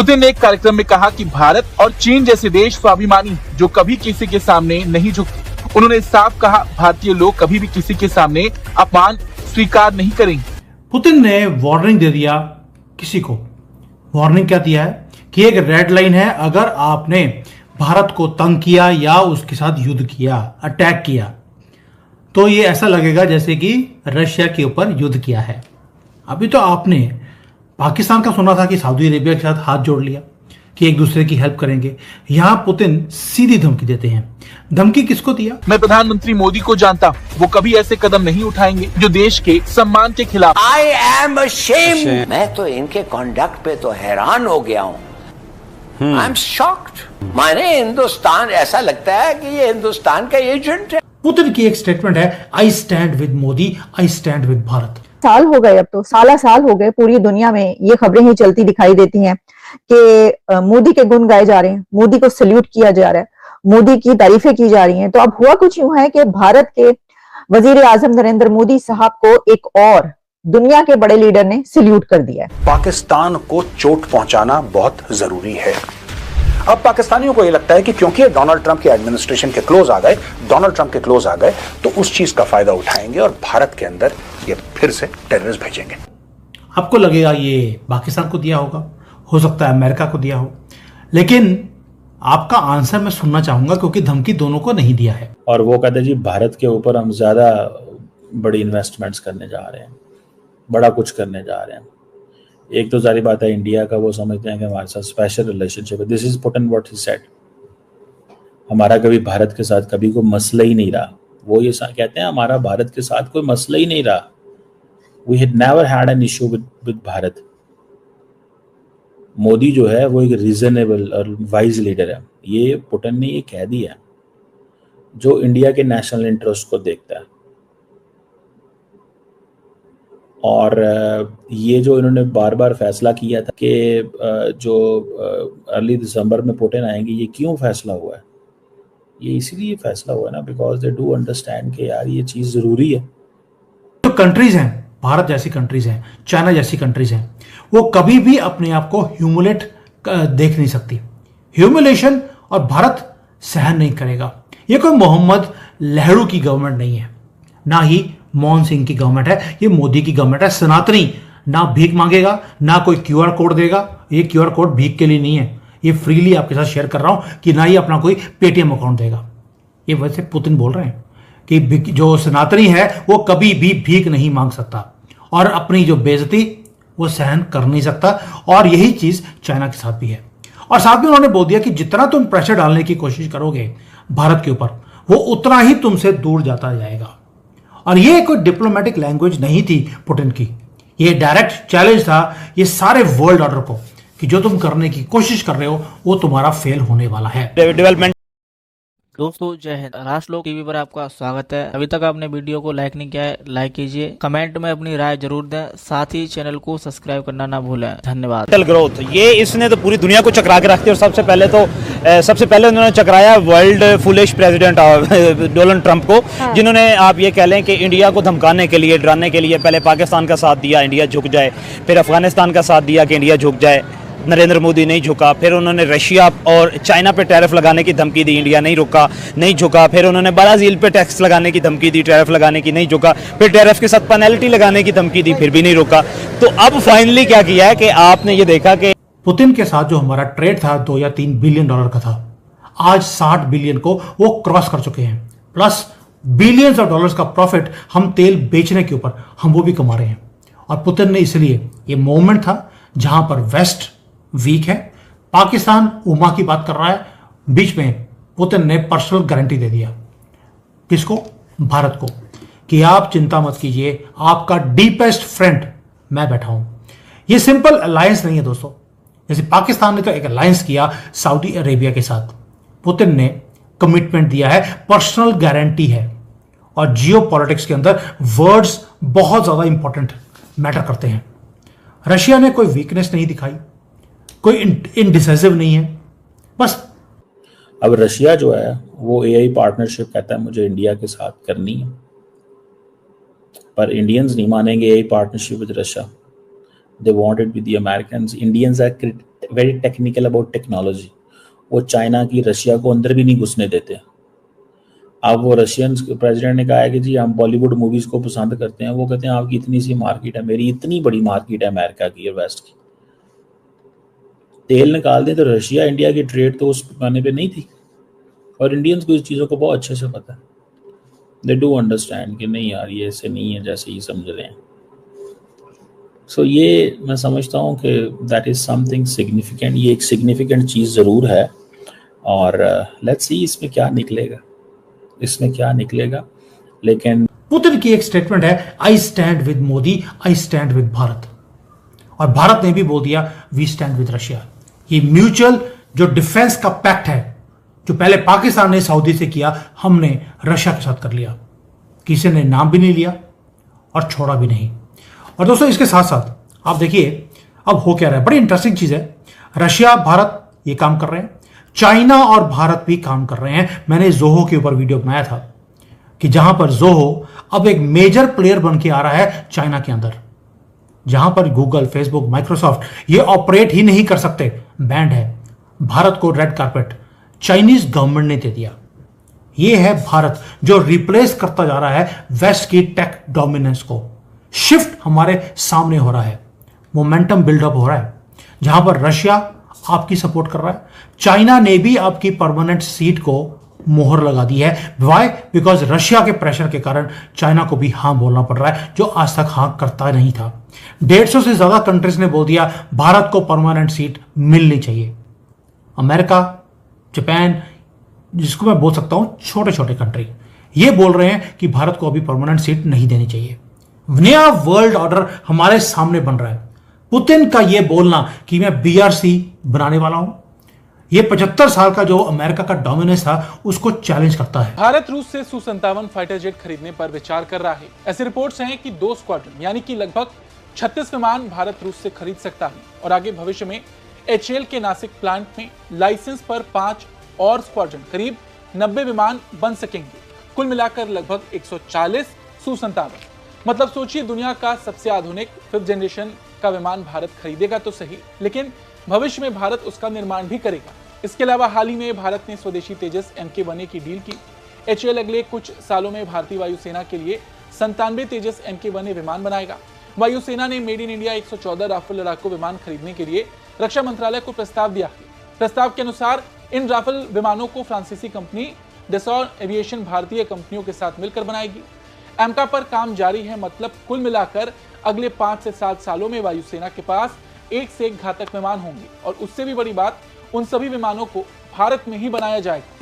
Putin ने एक कार्यक्रम में कहा कि भारत और चीन जैसे देश स्वाभिमानी जो कभी किसी के सामने नहीं झुकते। उन्होंने साफ कहा, भारतीय लोग कभी भी किसी के सामने अपमान स्वीकार नहीं करेंगे। पुतिन ने वार्निंग दे दिया किसी को। वार्निंग क्या दिया है कि एक रेड लाइन है, अगर आपने भारत को तंग किया या उसके साथ युद्ध किया, अटैक किया, तो ये ऐसा लगेगा जैसे कि रशिया के ऊपर युद्ध किया है। अभी तो आपने पाकिस्तान का सुना था कि सऊदी अरेबिया के साथ हाथ जोड़ लिया कि एक दूसरे की हेल्प करेंगे। यहां पुतिन सीधी धमकी देते हैं। धमकी किसको दिया? मैं प्रधानमंत्री मोदी को जानता हूं, वो कभी ऐसे कदम नहीं उठाएंगे जो देश के सम्मान के खिलाफ। I am ashamed। मैं तो इनके कॉन्डक्ट पे तो हैरान हो गया हूँ। I am shocked. माने हिंदुस्तान, ऐसा लगता है कि ये हिंदुस्तान का एजेंट है। पुतिन की एक स्टेटमेंट है, I stand with Modi, I stand with Bharat. साल हो गए, अब तो साल हो गए, पूरी दुनिया में ये खबरें ही चलती दिखाई देती हैं कि मोदी के गुण गाए जा रहे हैं, मोदी को सल्यूट किया जा रहा है, मोदी की तारीफें की जा रही हैं। तो अब हुआ कुछ यूं है कि भारत के वजीर आजम नरेंद्र मोदी साहब को एक और दुनिया के बड़े लीडर ने सल्यूट कर दिया है। पाकिस्तान को चोट पहुंचाना बहुत जरूरी है। अब पाकिस्तानियों को यह लगता है कि क्योंकि डोनाल्ड ट्रंप के एडमिनिस्ट्रेशन के क्लोज आ गए, डोनाल्ड ट्रंप के क्लोज आ गए, तो उस चीज का फायदा उठाएंगे और भारत के अंदर ये फिर से टेररिस्ट भेजेंगे। आपको लगेगा ये पाकिस्तान को दिया होगा, हो सकता है अमेरिका को दिया हो, लेकिन आपका आंसर मैं सुनना चाहूंगा क्योंकि धमकी दोनों को नहीं दिया है। और वो कहते जी भारत के ऊपर हम ज्यादा बड़ी इन्वेस्टमेंट्स करने जा रहे हैं, बड़ा कुछ करने जा रहे हैं। एक तो सारी बात है इंडिया का, वो समझते हैं कि हमारे साथ स्पेशल रिलेशनशिप है। This is Putin what he said. हमारा कभी भारत के साथ कभी कोई मसला ही नहीं रहा। वो ये कहते हैं हमारा भारत के साथ कोई मसला ही नहीं रहा। We had never had an issue with Bharat. Modi जो है वो एक रीजनेबल और वाइज लीडर है। ये पुतिन ने ये कह दिया जो इंडिया के नेशनल इंटरेस्ट को देखता है। और ये जो इन्होंने बार बार फैसला किया था कि जो अर्ली दिसंबर में पुतिन आएंगे, ये क्यों फैसला हुआ है? ये इसीलिए फैसला हुआ है ना, बिकॉज दे डू अंडरस्टैंड कि यार ये चीज जरूरी है। जो कंट्रीज हैं, भारत जैसी कंट्रीज हैं, चाइना जैसी कंट्रीज हैं, वो कभी भी अपने आप को ह्यूमिलेट देख नहीं सकती। ह्यूमिलेशन और भारत सहन नहीं करेगा। ये कोई मोहम्मद नेहरू की गवर्नमेंट नहीं है, ना ही मनमोहन सिंह की गवर्नमेंट है, ये मोदी की गवर्नमेंट है। सनातनी ना भीख मांगेगा, ना कोई क्यूआर कोड देगा। ये क्यूआर कोड भीख के लिए नहीं है, ये फ्रीली आपके साथ शेयर कर रहा हूं कि ना ही अपना कोई पेटीएम अकाउंट देगा। ये वैसे पुतिन बोल रहे हैं कि जो सनातनी है वो कभी भी भीख नहीं मांग सकता और अपनी जो बेइज्जती वो सहन कर नहीं सकता। और यही चीज चाइना के साथ भी है। और साथ में उन्होंने बोल दिया कि जितना तुम प्रेशर डालने की कोशिश करोगे भारत के ऊपर, वो उतना ही तुमसे दूर जाता जाएगा। और ये कोई डिप्लोमेटिक लैंग्वेज नहीं थी पुतिन की, ये डायरेक्ट चैलेंज था ये सारे वर्ल्ड ऑर्डर को कि जो तुम करने की कोशिश कर रहे हो वो तुम्हारा फेल होने वाला है। डेवलपमेंट। दोस्तों जय हिंद। राष्ट्रलोक टीवी पर आपका स्वागत है। अभी तक आपने वीडियो को लाइक नहीं किया है, लाइक कीजिए, कमेंट में अपनी राय जरूर दें, साथ ही चैनल को सब्सक्राइब करना ना भूलें। धन्यवाद। ग्रोथ ये इसने तो पूरी दुनिया को चकरा के रखती है। और सबसे पहले उन्होंने चकराया world foolish president Donald Trump को, जिन्होंने आप ये कह लें कि इंडिया को धमकाने के लिए, डराने के लिए पहले पाकिस्तान का साथ दिया इंडिया झुक जाए, फिर अफगानिस्तान का साथ दिया कि इंडिया झुक जाए, नरेंद्र मोदी नहीं झुका। फिर उन्होंने रशिया और चाइना पे टैरिफ लगाने की धमकी दी, इंडिया नहीं झुका। फिर उन्होंने ब्राजील पे टैक्स लगाने की धमकी दी, टैरिफ लगाने की, नहीं झुका। फिर टैरिफ के साथ पेनल्टी लगाने की धमकी दी, फिर भी नहीं रुका। तो अब फाइनली क्या किया है कि आपने ये देखा कि पुतिन के साथ जो हमारा ट्रेड था 2 या 3 बिलियन डॉलर का था, आज 60 बिलियन को वो क्रॉस कर चुके हैं। प्लस बिलियंस ऑफ डॉलर्स का प्रॉफिट हम तेल बेचने के ऊपर हम वो भी कमा रहे हैं। और पुतिन ने इसलिए ये मोमेंट था जहां पर वेस्ट वीक है, पाकिस्तान उमा की बात कर रहा है, बीच में पुतिन ने पर्सनल गारंटी दे दिया। किसको? भारत को, कि आप चिंता मत कीजिए, आपका डीपेस्ट फ्रेंड मैं बैठा हूं। ये सिंपल अलायंस नहीं है दोस्तों। जैसे पाकिस्तान ने तो एक अलायंस किया सऊदी अरेबिया के साथ, पुतिन ने कमिटमेंट दिया है, पर्सनल गारंटी है। और जियो पॉलिटिक्स के अंदर वर्ड्स बहुत ज्यादा इंपॉर्टेंट मैटर करते हैं। रशिया ने कोई वीकनेस नहीं दिखाई, कोई इनडिसाइसिव नहीं है, बस। अब रशिया जो है वो एआई पार्टनरशिप कहता है मुझे इंडिया के साथ करनी है, पर इंडियंस नहीं मानेंगे AI partnership with Russia. They want it with the Americans. Indians are very technical about technology. वो चाइना की रशिया को अंदर भी नहीं घुसने देते। अब वो रशियन प्रेसिडेंट ने कहा है कि जी हम बॉलीवुड मूवीज को पसंद करते हैं। वो कहते हैं आपकी इतनी सी मार्केट है, मेरी इतनी बड़ी मार्केट है अमेरिका की और वेस्ट की। तेल निकाल दें तो रशिया इंडिया की ट्रेड तो उस पैमाने पे नहीं थी, और इंडियंस को इस चीज़ों को बहुत अच्छे से पता है। दे डू अंडरस्टैंड कि नहीं यार ये ऐसे नहीं है जैसे ही समझ रहे हैं। सो ये मैं समझता हूँ कि दैट इज़ समथिंग सिग्निफिकेंट, ये एक सिग्निफिकेंट चीज़ ज़रूर है, और लेट्स सी इसमें क्या निकलेगा। लेकिन पुतिन की एक स्टेटमेंट है, I stand with Modi, I stand with Bharat, और भारत ने भी बोल दिया वी स्टैंड विद रशिया। ये म्यूचुअल जो डिफेंस का पैक्ट है जो पहले पाकिस्तान ने सऊदी से किया, हमने रशिया के साथ कर लिया। किसी ने नाम भी नहीं लिया और छोड़ा भी नहीं। और दोस्तों इसके साथ साथ आप देखिए अब हो क्या रहा है, बड़ी इंटरेस्टिंग चीज है। रशिया भारत ये काम कर रहे हैं, चाइना और भारत भी काम कर रहे हैं। मैंने जोहो के ऊपर वीडियो बनाया था कि जहां पर जोहो अब एक मेजर प्लेयर बन के आ रहा है चाइना के अंदर, जहां पर गूगल, फेसबुक, माइक्रोसॉफ्ट ये ऑपरेट ही नहीं कर सकते, बैंड है। भारत को रेड कार्पेट चाइनीज गवर्नमेंट ने दे दिया। ये है भारत जो रिप्लेस करता जा रहा है वेस्ट की टेक डोमिनेंस को। शिफ्ट हमारे सामने हो रहा है, मोमेंटम बिल्डअप हो रहा है, जहां पर रशिया आपकी सपोर्ट कर रहा है, चाइना ने भी आपकी परमानेंट सीट को मोहर लगा दी है। वाई? बिकॉज रशिया के प्रेशर के कारण चाइना को भी हाँ बोलना पड़ रहा है, जो आज तक हाँ करता नहीं था। 150 से ज्यादा कंट्रीज ने बोल दिया भारत को परमानेंट सीट मिलनी चाहिए। अमेरिका, जापान, जिसको मैं बोल सकता हूं छोटे छोटे कंट्री, ये बोल रहे हैं कि भारत को अभी परमानेंट सीट नहीं देनी चाहिए। नया वर्ल्ड ऑर्डर हमारे सामने बन रहा है। पुतिन का यह बोलना कि मैं BRC बनाने वाला हूं, ये 75 साल का जो अमेरिका का डोमिनेंस था उसको चैलेंज करता है। भारत रूस से Su-57 फाइटर जेट खरीदने पर विचार कर रहा है। ऐसी रिपोर्ट्स हैं कि 2 स्क्वाड्रन यानी कि लगभग 36 विमान भारत रूस से खरीद सकता है, और आगे भविष्य में HAL के नासिक प्लांट में लाइसेंस पर 5 और स्क्वाड्रन करीब 90 विमान बन सकेंगे। कुल मिलाकर लगभग 140 Su-57। मतलब सोचिए, दुनिया का सबसे आधुनिक 5th जनरेशन का विमान भारत खरीदेगा तो सही, लेकिन भविष्य में भारत उसका निर्माण भी करेगा। इसके अलावा हाल ही में भारत ने स्वदेशी तेजस MK-1A की डील की। HAL अगले कुछ सालों में भारतीय वायुसेना के लिए 97 तेजस MK-1A विमान बनाएगा। वायुसेना ने मेड इन इंडिया 114 राफेल लड़ाकू विमान खरीदने के लिए रक्षा मंत्रालय को प्रस्ताव दिया है। प्रस्ताव के अनुसार इन राफेल विमानों को फ्रांसीसी कंपनी डसॉर एविएशन भारतीय कंपनियों के साथ मिलकर बनाएगी। एमका पर काम जारी है, मतलब कुल मिलाकर अगले 5 से 7 सालों में वायुसेना के पास एक से एक घातक विमान होंगे, और उससे भी बड़ी बात, उन सभी विमानों को भारत में ही बनाया जाएगा।